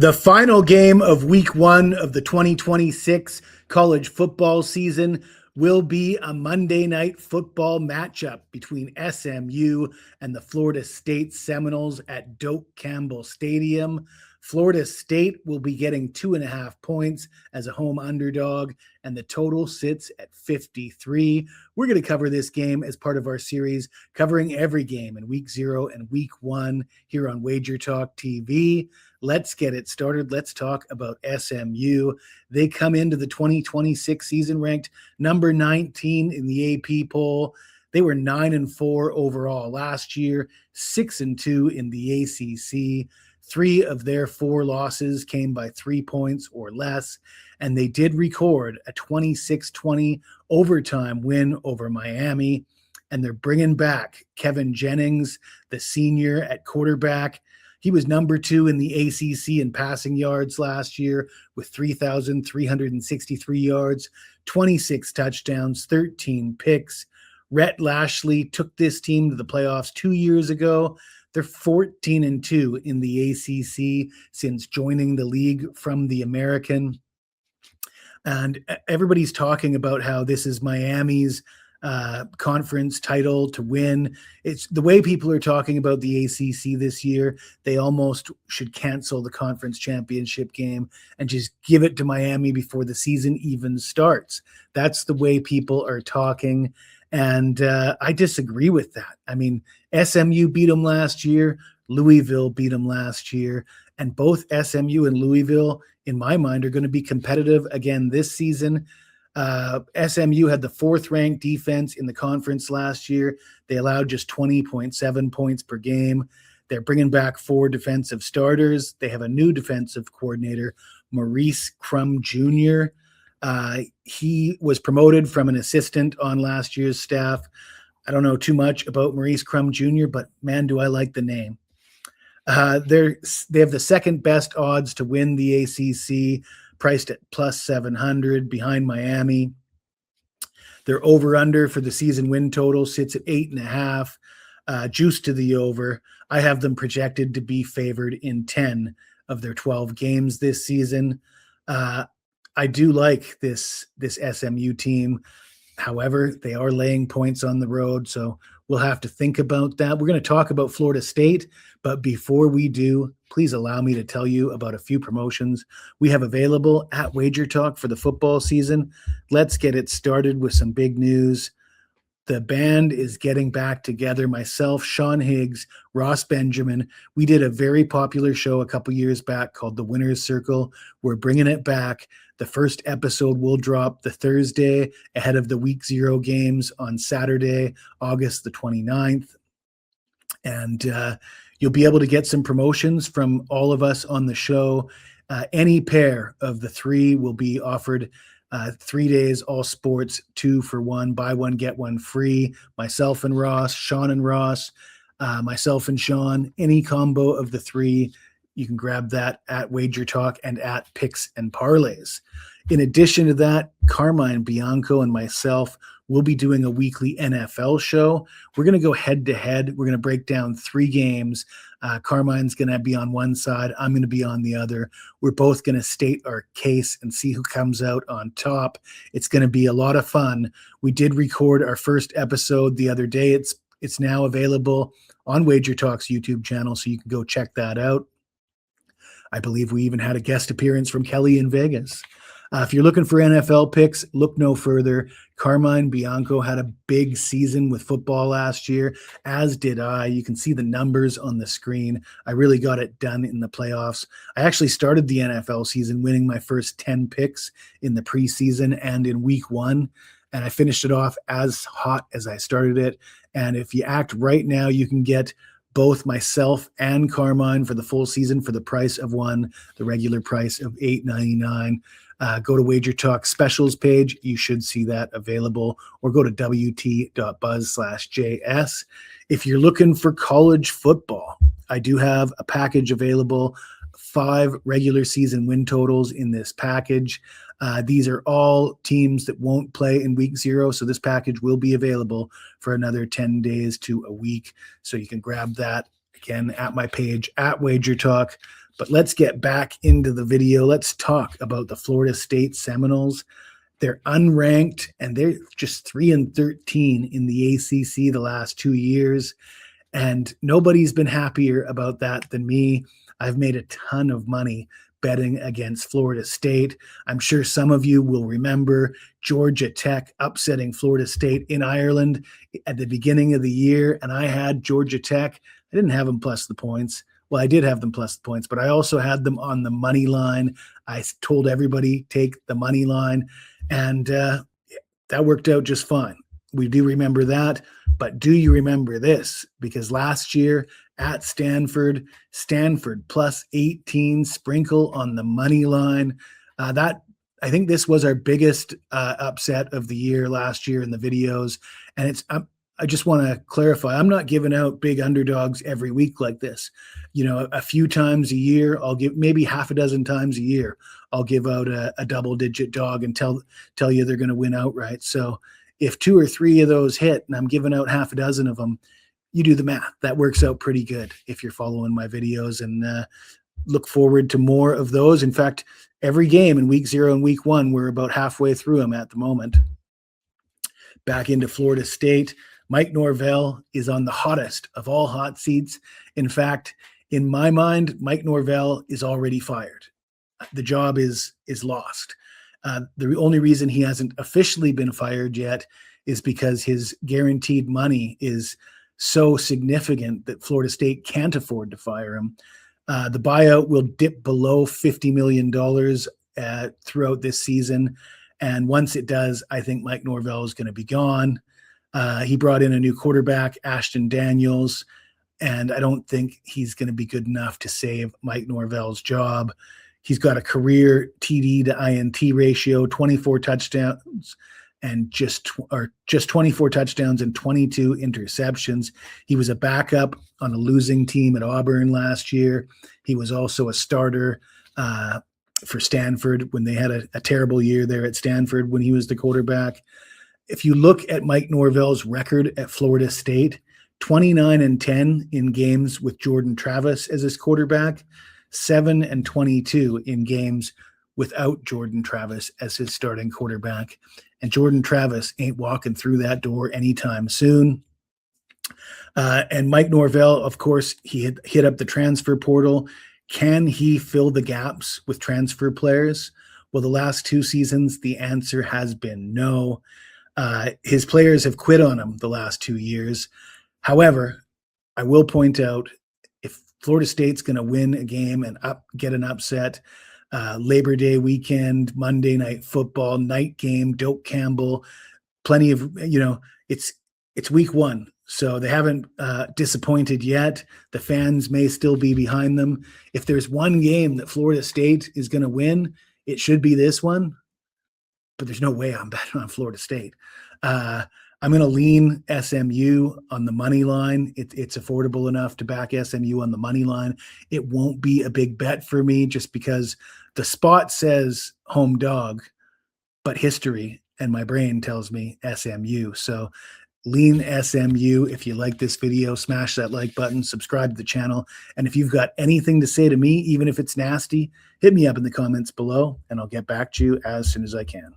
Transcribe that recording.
The final game of week one of the 2026 college football season will be a Monday night football matchup between SMU and the Florida State Seminoles at Doak Campbell Stadium. Florida State will be getting 2.5 points as a home underdog, and the total sits at 53. We're going to cover this game as part of our series covering every game in week 0 and week 1 here on Wager Talk TV. Let's get it started. Let's talk about SMU. They come into the 2026 season ranked number 19 in the AP poll. They were 9-4 overall last year, 6-2 in the ACC. 3 of their 4 losses came by 3 points or less, and they did record a 26-20 overtime win over Miami. And they're bringing back Kevin Jennings, the senior at quarterback. He was number 2 in the ACC in passing yards last year with 3,363 yards, 26 touchdowns, 13 picks. Rhett Lashley took this team to the playoffs 2 years ago. They're 14-2 in the ACC since joining the league from the American. And everybody's talking about how this is Miami's conference title to win. It's the way people are talking about the ACC this year. They almost should cancel the conference championship game and just give it to Miami before the season even starts. That's the way people are talking. And I disagree with that. I mean, SMU beat them last year. Louisville beat them last year. And both SMU and Louisville, in my mind, are going to be competitive again this season. SMU had the 4th ranked defense in the conference last year. They allowed just 20.7 points per game. They're bringing back 4 defensive starters. They have a new defensive coordinator, Maurice Crum Jr. He was promoted from an assistant on last year's staff. I don't know too much about Maurice Crum Jr., but man, do I like the name. They have the second best odds to win the ACC, priced at plus 700 behind Miami. Their over-under for the season win total sits at 8.5, juice to the over. I have them projected to be favored in 10 of their 12 games this season. I do like this SMU team. However, they are laying points on the road, so we'll have to think about that. We're going to talk about Florida State, but before we do, please allow me to tell you about a few promotions we have available at Wager Talk for the football season. Let's get it started with some big news. The band is getting back together. Myself, Sean Higgs, Ross Benjamin. We did a very popular show a couple years back called The Winner's Circle. We're bringing it back. The first episode will drop the Thursday ahead of the week 0 games on Saturday, August the 29th. And you'll be able to get some promotions from all of us on the show. Any pair of the 3 will be offered 3 days, all sports, 2 for 1, buy 1, get 1 free. Myself and Ross, Sean and Ross, myself and Sean, any combo of the 3, you can grab that at Wager Talk and at Picks and Parlays. In addition to that, Carmine Bianco and myself will be doing a weekly NFL show. We're going to go head to head. We're going to break down 3 games. Carmine's going to be on one side. I'm going to be on the other. We're both going to state our case and see who comes out on top. It's going to be a lot of fun. We did record our first episode the other day. It's now available on Wager Talk's YouTube channel, so you can go check that out. I believe we even had a guest appearance from Kelly in Vegas. If you're looking for NFL picks, look no further. Carmine Bianco had a big season with football last year, as did I. You can see the numbers on the screen. I really got it done in the playoffs. I actually started the NFL season winning my first 10 picks in the preseason and in week 1, and I finished it off as hot as I started it. And if you act right now, you can get both myself and Carmine for the full season for the price of 1, the regular price of $8.99. Go to Wager Talk specials page. You should see that available, or go to wt.buzz/JS. If you're looking for college football, I do have a package available, 5 regular season win totals in this package. These are all teams that won't play in week 0, so this package will be available for another 10 days to a week. So you can grab that again at my page at Wager Talk. But let's get back into the video. Let's talk about the Florida State Seminoles. They're unranked, and they're just 3-13 in the ACC the last 2 years. And nobody's been happier about that than me. I've made a ton of money betting against Florida State. I'm sure some of you will remember Georgia Tech upsetting Florida State in Ireland at the beginning of the year, and I had Georgia Tech. I didn't have them plus the points. Well, I did have them plus the points, but I also had them on the money line. I told everybody take the money line, and that worked out just fine. We do remember that, but do you remember this? Because last year at Stanford plus 18 sprinkle on the money line. I think this was our biggest upset of the year last year in the videos. And I just want to clarify, I'm not giving out big underdogs every week like this. You know, a few times a year, I'll give maybe half a dozen times a year, I'll give out a double-digit dog and tell you they're going to win outright. So if 2 or 3 of those hit and I'm giving out half a dozen of them, you do the math. That works out pretty good if you're following my videos, and look forward to more of those. In fact, every game in week 0 and week 1, we're about halfway through them at the moment. Back into Florida State. Mike Norvell is on the hottest of all hot seats. In fact, in my mind, Mike Norvell is already fired. The job is lost. The only reason he hasn't officially been fired yet is because his guaranteed money is so significant that Florida State can't afford to fire him. The buyout will dip below $50 million throughout this season. And once it does, I think Mike Norvell is going to be gone. He brought in a new quarterback, Ashton Daniels, and I don't think he's going to be good enough to save Mike Norvell's job. He's got a career TD to INT ratio, 24 touchdowns and just 24 touchdowns and 22 interceptions. He was a backup on a losing team at Auburn last year. He was also a starter for Stanford when they had a terrible year there at Stanford when he was the quarterback. If you look at Mike Norvell's record at Florida State, 29-10 in games with Jordan Travis as his quarterback, 7-22 in games without Jordan Travis as his starting quarterback. And Jordan Travis ain't walking through that door anytime soon. And Mike Norvell, of course, he had hit up the transfer portal. Can he fill the gaps with transfer players? Well, the last 2 seasons, the answer has been no. His players have quit on him the last 2 years. However, I will point out, if Florida State's going to win a game and get an upset, Labor Day weekend, Monday Night Football, night game, Doak Campbell, plenty of, it's week 1. So they haven't disappointed yet. The fans may still be behind them. If there's one game that Florida State is going to win, it should be this one. But there's no way I'm betting on Florida State. I'm going to lean SMU on the money line. It's affordable enough to back SMU on the money line. It won't be a big bet for me just because the spot says home dog, but history and my brain tells me SMU. So lean SMU. If you like this video, smash that like button, subscribe to the channel. And if you've got anything to say to me, even if it's nasty, hit me up in the comments below and I'll get back to you as soon as I can.